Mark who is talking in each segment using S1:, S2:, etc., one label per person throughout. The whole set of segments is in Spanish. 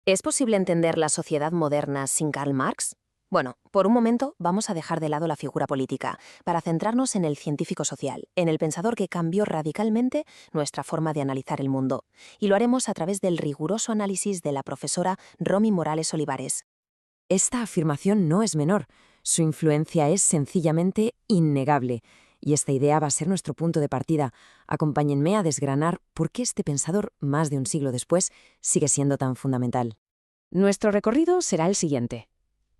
S1: ¿Es posible entender la sociedad moderna sin Karl Marx? Bueno, por un momento vamos a dejar de lado la figura política para centrarnos en el científico social, en el pensador que cambió radicalmente nuestra forma de analizar el mundo. Y lo haremos a través del riguroso análisis de la profesora Romy Morales Olivares.
S2: Esta afirmación no es menor, su influencia es sencillamente innegable, y esta idea va a ser nuestro punto de partida. Acompáñenme a desgranar por qué este pensador, más de un siglo después, sigue siendo tan fundamental.
S3: Nuestro recorrido será el siguiente.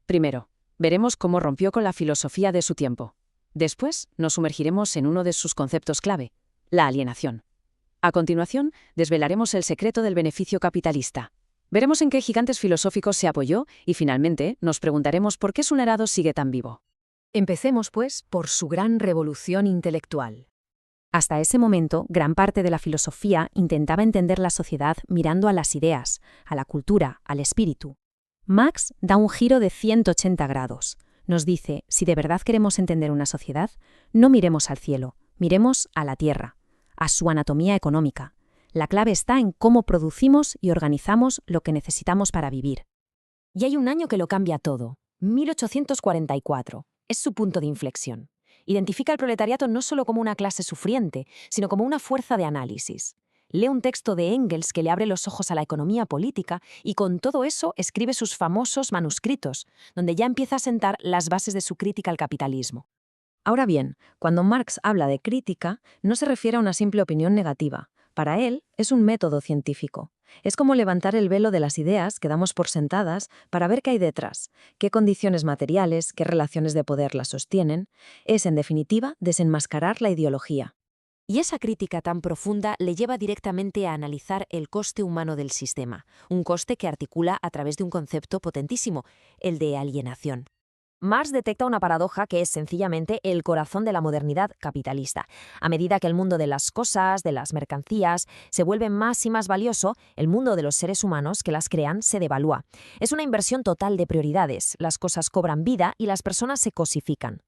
S3: Primero, veremos cómo rompió con la filosofía de su tiempo. Después, nos sumergiremos en uno de sus conceptos clave, la alienación. A continuación, desvelaremos el secreto del beneficio capitalista. Veremos en qué gigantes filosóficos se apoyó y, finalmente, nos preguntaremos por qué su legado sigue tan vivo.
S2: Empecemos, pues, por su gran revolución intelectual. Hasta ese momento, gran parte de la filosofía intentaba entender la sociedad mirando a las ideas, a la cultura, al espíritu. Marx da un giro de 180 grados. Nos dice, si de verdad queremos entender una sociedad, no miremos al cielo, miremos a la tierra, a su anatomía económica. La clave está en cómo producimos y organizamos lo que necesitamos para vivir. Y hay un año que lo cambia todo, 1844. Es su punto de inflexión. Identifica al proletariato no solo como una clase sufriente, sino como una fuerza de análisis. Lee un texto de Engels que le abre los ojos a la economía política y con todo eso escribe sus famosos manuscritos, donde ya empieza a sentar las bases de su crítica al capitalismo. Ahora bien, cuando Marx habla de crítica, no se refiere a una simple opinión negativa. Para él, es un método científico. Es como levantar el velo de las ideas que damos por sentadas para ver qué hay detrás, qué condiciones materiales, qué relaciones de poder las sostienen. Es, en definitiva, desenmascarar la ideología. Y esa crítica tan profunda le lleva directamente a analizar el coste humano del sistema, un coste que articula a través de un concepto potentísimo, el de alienación. Marx detecta una paradoja que es sencillamente el corazón de la modernidad capitalista. A medida que el mundo de las cosas, de las mercancías, se vuelve más y más valioso, el mundo de los seres humanos que las crean se devalúa. Es una inversión total de prioridades, las cosas cobran vida y las personas se cosifican.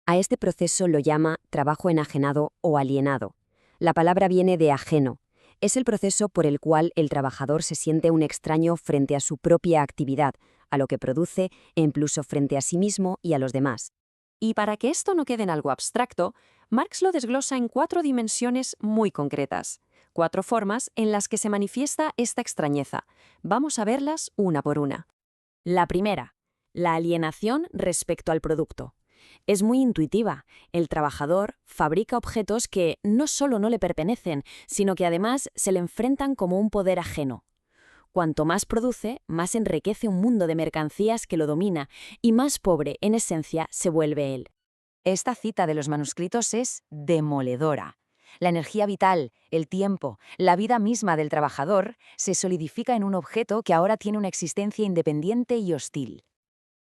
S2: A este proceso lo llama trabajo enajenado o alienado. La palabra viene de ajeno. Es el proceso por el cual el trabajador se siente un extraño frente a su propia actividad, a lo que produce e incluso frente a sí mismo y a los demás. Y para que esto no quede en algo abstracto, Marx lo desglosa en 4 dimensiones muy concretas, 4 formas en las que se manifiesta esta extrañeza. Vamos a verlas una por una. La primera, la alienación respecto al producto. Es muy intuitiva. El trabajador fabrica objetos que no solo no le pertenecen, sino que además se le enfrentan como un poder ajeno. Cuanto más produce, más enriquece un mundo de mercancías que lo domina y más pobre, en esencia, se vuelve él. Esta cita de los manuscritos es demoledora. La energía vital, el tiempo, la vida misma del trabajador se solidifica en un objeto que ahora tiene una existencia independiente y hostil.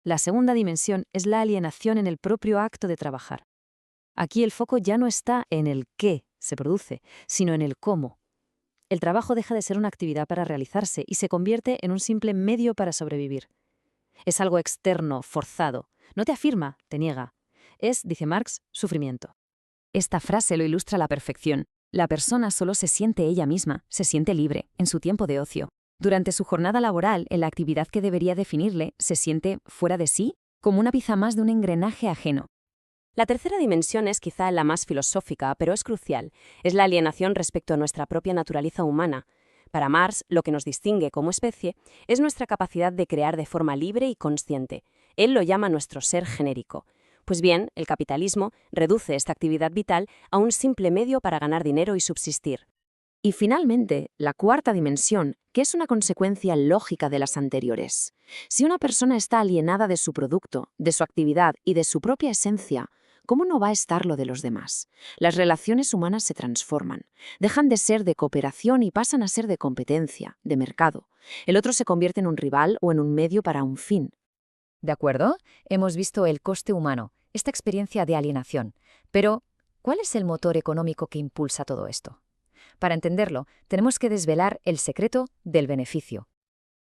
S2: La segunda dimensión es la alienación en el propio acto de trabajar. Aquí el foco ya no está en el qué se produce, sino en el cómo. El trabajo deja de ser una actividad para realizarse y se convierte en un simple medio para sobrevivir. Es algo externo, forzado. No te afirma, te niega. Es, dice Marx, sufrimiento. Esta frase lo ilustra a la perfección. La persona solo se siente ella misma, se siente libre, en su tiempo de ocio. Durante su jornada laboral, en la actividad que debería definirle, se siente fuera de sí, como una pieza más de un engranaje ajeno. La tercera dimensión es quizá la más filosófica, pero es crucial. Es la alienación respecto a nuestra propia naturaleza humana. Para Marx, lo que nos distingue como especie es nuestra capacidad de crear de forma libre y consciente. Él lo llama nuestro ser genérico. Pues bien, el capitalismo reduce esta actividad vital a un simple medio para ganar dinero y subsistir. Y finalmente, la cuarta dimensión, que es una consecuencia lógica de las anteriores. Si una persona está alienada de su producto, de su actividad y de su propia esencia, ¿cómo no va a estar lo de los demás? Las relaciones humanas se transforman, dejan de ser de cooperación y pasan a ser de competencia, de mercado. El otro se convierte en un rival o en un medio para un fin. ¿De acuerdo? Hemos visto el coste humano, esta experiencia de alienación. Pero, ¿cuál es el motor económico que impulsa todo esto? Para entenderlo, tenemos que desvelar el secreto del beneficio.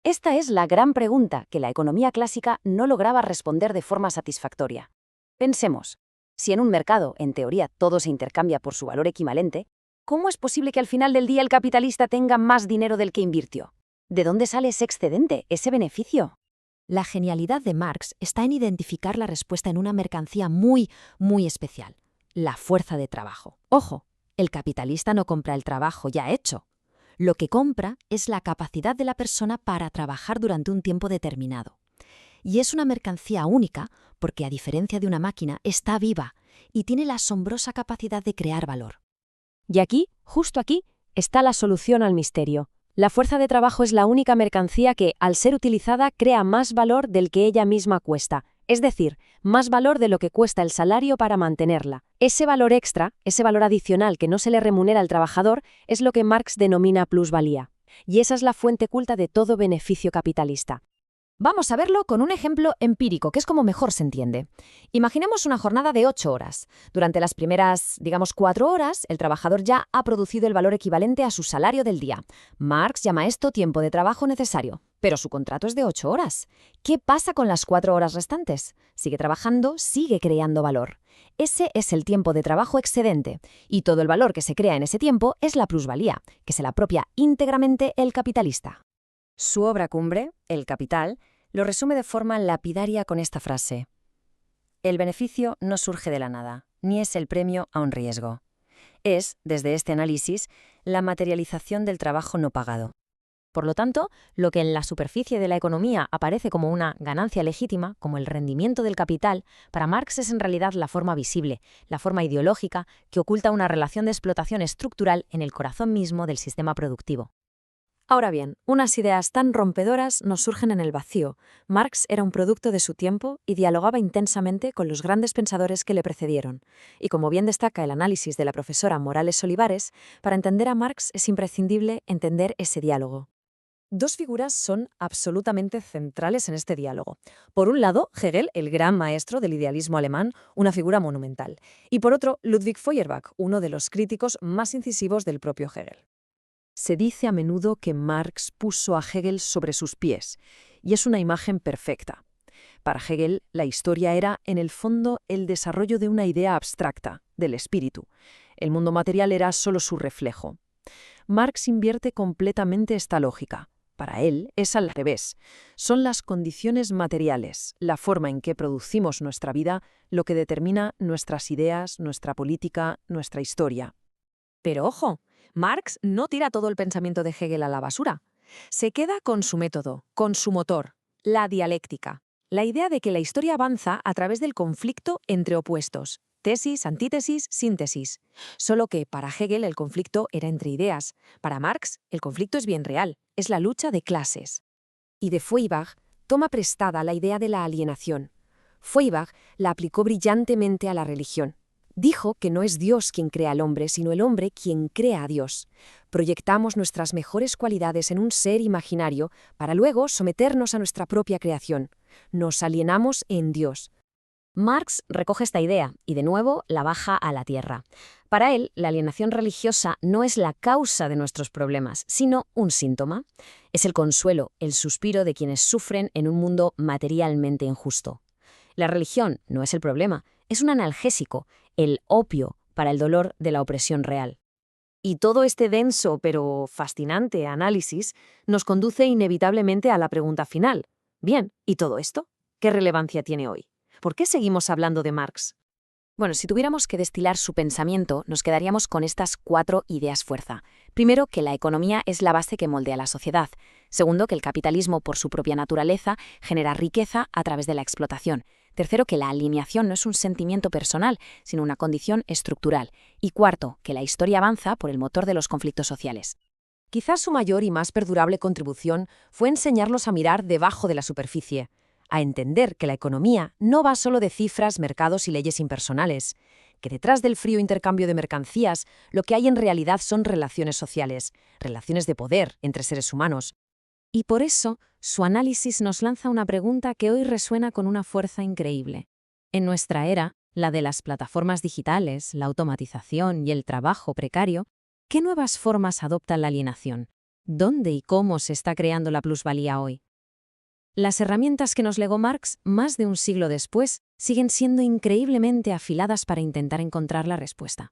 S2: Esta es la gran pregunta que la economía clásica no lograba responder de forma satisfactoria. Pensemos, si en un mercado, en teoría, todo se intercambia por su valor equivalente, ¿cómo es posible que al final del día el capitalista tenga más dinero del que invirtió? ¿De dónde sale ese excedente, ese beneficio?
S1: La genialidad de Marx está en identificar la respuesta en una mercancía muy, muy especial: la fuerza de trabajo. Ojo, el capitalista no compra el trabajo ya hecho. Lo que compra es la capacidad de la persona para trabajar durante un tiempo determinado. Y es una mercancía única porque, a diferencia de una máquina, está viva y tiene la asombrosa capacidad de crear valor.
S3: Y aquí, justo aquí, está la solución al misterio. La fuerza de trabajo es la única mercancía que, al ser utilizada, crea más valor del que ella misma cuesta, es decir, más valor de lo que cuesta el salario para mantenerla. Ese valor extra, ese valor adicional que no se le remunera al trabajador, es lo que Marx denomina plusvalía. Y esa es la fuente culta de todo beneficio capitalista.
S1: Vamos a verlo con un ejemplo empírico, que es como mejor se entiende. Imaginemos una jornada de 8 horas. Durante las primeras, 4 horas, el trabajador ya ha producido el valor equivalente a su salario del día. Marx llama esto tiempo de trabajo necesario, pero su contrato es de 8 horas. ¿Qué pasa con las 4 horas restantes? Sigue trabajando, sigue creando valor. Ese es el tiempo de trabajo excedente, y todo el valor que se crea en ese tiempo es la plusvalía, que se la apropia íntegramente el capitalista.
S2: Su obra cumbre, El Capital, lo resume de forma lapidaria con esta frase: el beneficio no surge de la nada, ni es el premio a un riesgo. Es, desde este análisis, la materialización del trabajo no pagado.
S1: Por lo tanto, lo que en la superficie de la economía aparece como una ganancia legítima, como el rendimiento del capital, para Marx es en realidad la forma visible, la forma ideológica que oculta una relación de explotación estructural en el corazón mismo del sistema productivo.
S2: Ahora bien, unas ideas tan rompedoras no surgen en el vacío. Marx era un producto de su tiempo y dialogaba intensamente con los grandes pensadores que le precedieron. Y como bien destaca el análisis de la profesora Morales Olivares, para entender a Marx es imprescindible entender ese diálogo. Dos figuras son absolutamente centrales en este diálogo. Por un lado, Hegel, el gran maestro del idealismo alemán, una figura monumental. Y por otro, Ludwig Feuerbach, uno de los críticos más incisivos del propio Hegel. Se dice a menudo que Marx puso a Hegel sobre sus pies, y es una imagen perfecta. Para Hegel, la historia era, en el fondo, el desarrollo de una idea abstracta, del espíritu. El mundo material era solo su reflejo. Marx invierte completamente esta lógica. Para él es al revés. Son las condiciones materiales, la forma en que producimos nuestra vida, lo que determina nuestras ideas, nuestra política, nuestra historia. Pero ojo, Marx no tira todo el pensamiento de Hegel a la basura. Se queda con su método, con su motor, la dialéctica. La idea de que la historia avanza a través del conflicto entre opuestos, tesis, antítesis, síntesis. Solo que para Hegel el conflicto era entre ideas. Para Marx el conflicto es bien real, es la lucha de clases. Y de Feuerbach toma prestada la idea de la alienación. Feuerbach la aplicó brillantemente a la religión. Dijo que no es Dios quien crea al hombre, sino el hombre quien crea a Dios. Proyectamos nuestras mejores cualidades en un ser imaginario para luego someternos a nuestra propia creación. Nos alienamos en Dios.
S1: Marx recoge esta idea y de nuevo la baja a la tierra. Para él, la alienación religiosa no es la causa de nuestros problemas, sino un síntoma. Es el consuelo, el suspiro de quienes sufren en un mundo materialmente injusto. La religión no es el problema, es un analgésico, el opio para el dolor de la opresión real. Y todo este denso pero fascinante análisis nos conduce inevitablemente a la pregunta final. Bien, ¿y todo esto? ¿Qué relevancia tiene hoy? ¿Por qué seguimos hablando de Marx?
S2: Bueno, si tuviéramos que destilar su pensamiento, nos quedaríamos con estas 4 ideas fuerza. Primero, que la economía es la base que moldea la sociedad. Segundo, que el capitalismo, por su propia naturaleza, genera riqueza a través de la explotación. Tercero, que la alienación no es un sentimiento personal, sino una condición estructural. Y cuarto, que la historia avanza por el motor de los conflictos sociales.
S1: Quizás su mayor y más perdurable contribución fue enseñarnos a mirar debajo de la superficie, a entender que la economía no va solo de cifras, mercados y leyes impersonales, que detrás del frío intercambio de mercancías lo que hay en realidad son relaciones sociales, relaciones de poder entre seres humanos.
S2: Y por eso, su análisis nos lanza una pregunta que hoy resuena con una fuerza increíble. En nuestra era, la de las plataformas digitales, la automatización y el trabajo precario, ¿qué nuevas formas adopta la alienación? ¿Dónde y cómo se está creando la plusvalía hoy? Las herramientas que nos legó Marx, más de un siglo después, siguen siendo increíblemente afiladas para intentar encontrar la respuesta.